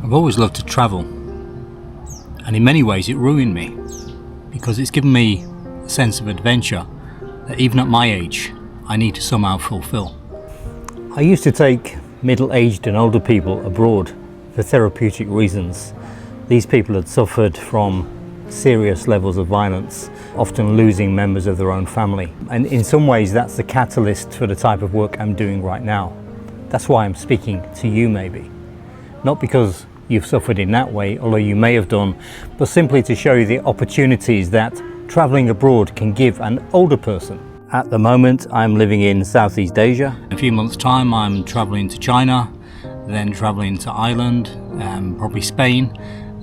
I've always loved to travel, and in many ways it ruined me, because it's given me a sense of adventure that even at my age I need to somehow fulfill. I used to take middle-aged and older people abroad for therapeutic reasons. These people had suffered from serious levels of violence, often losing members of their own family. And in some ways that's the catalyst for the type of work I'm doing right now. That's why I'm speaking to you maybe. Not because you've suffered in that way, although you may have done, but simply to show you the opportunities that travelling abroad can give an older person. At the moment I'm living in Southeast Asia. In a few months' time I'm travelling to China, then travelling to Ireland, probably Spain,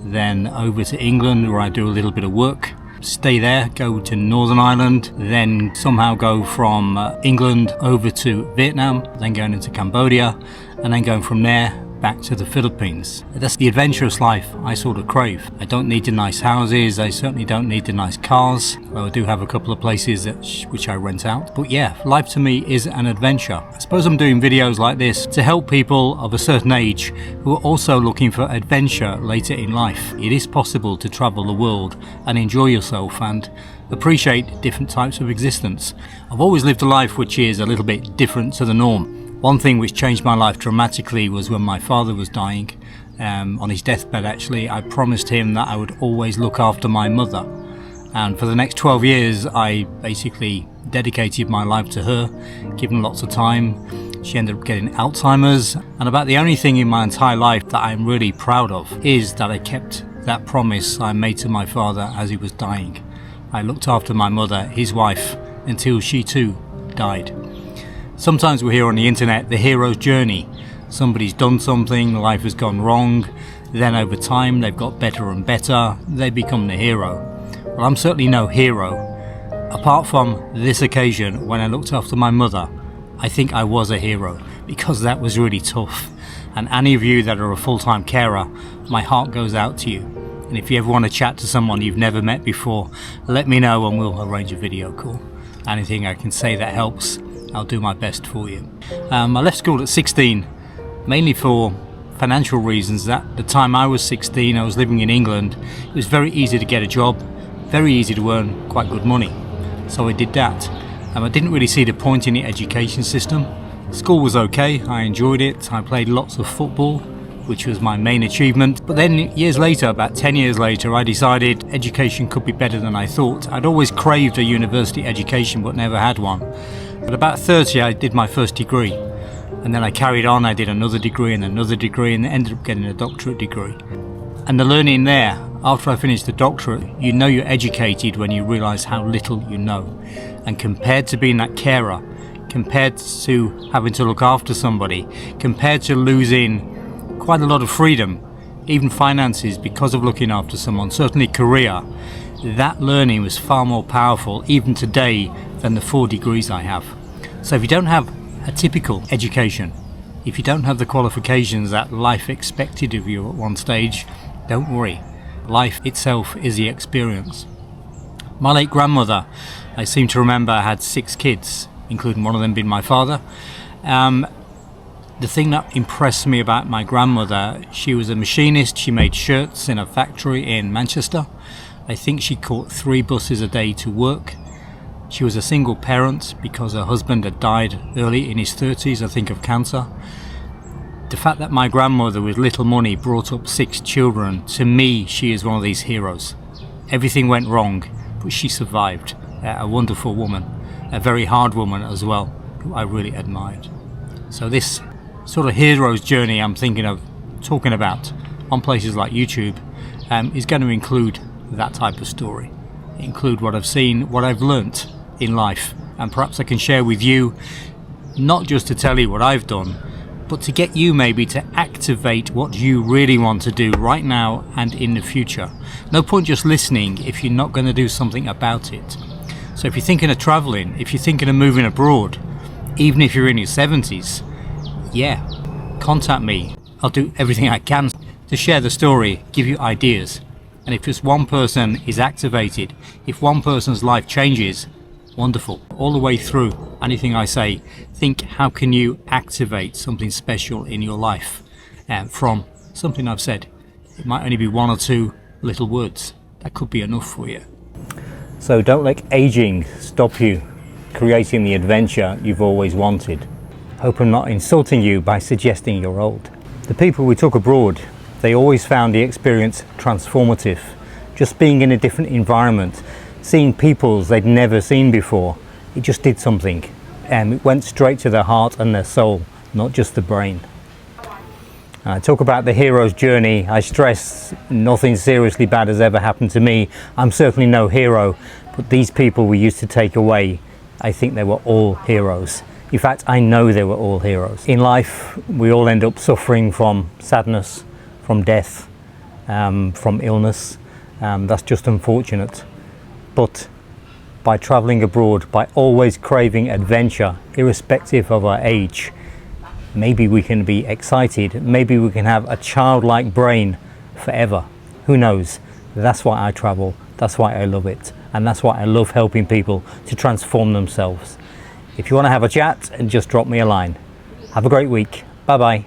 then over to England where I do a little bit of work, stay there, go to Northern Ireland, then somehow go from England over to Vietnam, then going into Cambodia, and then going from there back to the Philippines. That's the adventurous life I sort of crave. I don't need the nice houses, I certainly don't need the nice cars, though I do have a couple of places which I rent out. But yeah, life to me is an adventure. I suppose I'm doing videos like this to help people of a certain age who are also looking for adventure later in life. It is possible to travel the world and enjoy yourself and appreciate different types of existence. I've always lived a life which is a little bit different to the norm. One thing which changed my life dramatically was when my father was dying, on his deathbed actually. I promised him that I would always look after my mother, and for the next 12 years I basically dedicated my life to her, given lots of time. She ended up getting Alzheimer's, and about the only thing in my entire life that I'm really proud of is that I kept that promise I made to my father as he was dying. I looked after my mother, his wife, until she too died. Sometimes we hear on the internet the hero's journey. Somebody's done something, life has gone wrong, then over time they've got better and better, they become the hero. Well, I'm certainly no hero. Apart from this occasion when I looked after my mother, I think I was a hero, because that was really tough. And any of you that are a full-time carer, my heart goes out to you. And if you ever want to chat to someone you've never met before, let me know and we'll arrange a video call. Anything I can say that helps, I'll do my best for you. I left school at 16, mainly for financial reasons. At the time I was 16, I was living in England. It was very easy to get a job, very easy to earn quite good money. So I did that. I didn't really see the point in the education system. School was okay, I enjoyed it. I played lots of football, which was my main achievement. But then years later, about 10 years later, I decided education could be better than I thought. I'd always craved a university education but never had one. At about 30 I did my first degree, and then I carried on, I did another degree and ended up getting a doctorate degree. And the learning there, after I finished the doctorate, you know you're educated when you realise how little you know. And compared to being that carer, compared to having to look after somebody, compared to losing quite a lot of freedom, even finances because of looking after someone, certainly career, that learning was far more powerful even today than the 4 degrees I have. So if you don't have a typical education, if you don't have the qualifications that life expected of you at one stage, don't worry. Life itself is the experience. My late grandmother, I seem to remember, had 6 kids, including one of them being my father. The thing that impressed me about my grandmother, she was a machinist. She made shirts in a factory in Manchester. I think she caught 3 buses a day to work. She was a single parent because her husband had died early in his 30s, I think of cancer. The fact that my grandmother with little money brought up 6 children, to me she is one of these heroes. Everything went wrong, but she survived. A wonderful woman, a very hard woman as well, who I really admired. So this sort of hero's journey I'm thinking of talking about on places like YouTube is going to include that type of story. Include what I've seen, what I've learnt in life, and perhaps I can share with you, not just to tell you what I've done, but to get you maybe to activate what you really want to do right now and in the future. No point just listening if you're not going to do something about it. So if you're thinking of travelling, if you're thinking of moving abroad, even if you're in your 70s, yeah, contact me. I'll do everything I can to share the story, give you ideas. And if just one person is activated, if one person's life changes, wonderful. All the way through anything I say, think how can you activate something special in your life from something I've said. It might only be one or two little words. That could be enough for you. So don't let aging stop you creating the adventure you've always wanted. Hope I'm not insulting you by suggesting you're old. The people we took abroad, they always found the experience transformative. Just being in a different environment, seeing peoples they'd never seen before, it just did something. It went straight to their heart and their soul, not just the brain. I talk about the hero's journey. I stress nothing seriously bad has ever happened to me. I'm certainly no hero, but these people we used to take away, I think they were all heroes. In fact, I know they were all heroes. In life, we all end up suffering from sadness, from death, from illness. That's just unfortunate. But by traveling abroad, by always craving adventure, irrespective of our age, maybe we can be excited, maybe we can have a childlike brain forever. Who knows? That's why I travel, that's why I love it, and that's why I love helping people to transform themselves. If you want to have a chat, just drop me a line. Have a great week. Bye bye.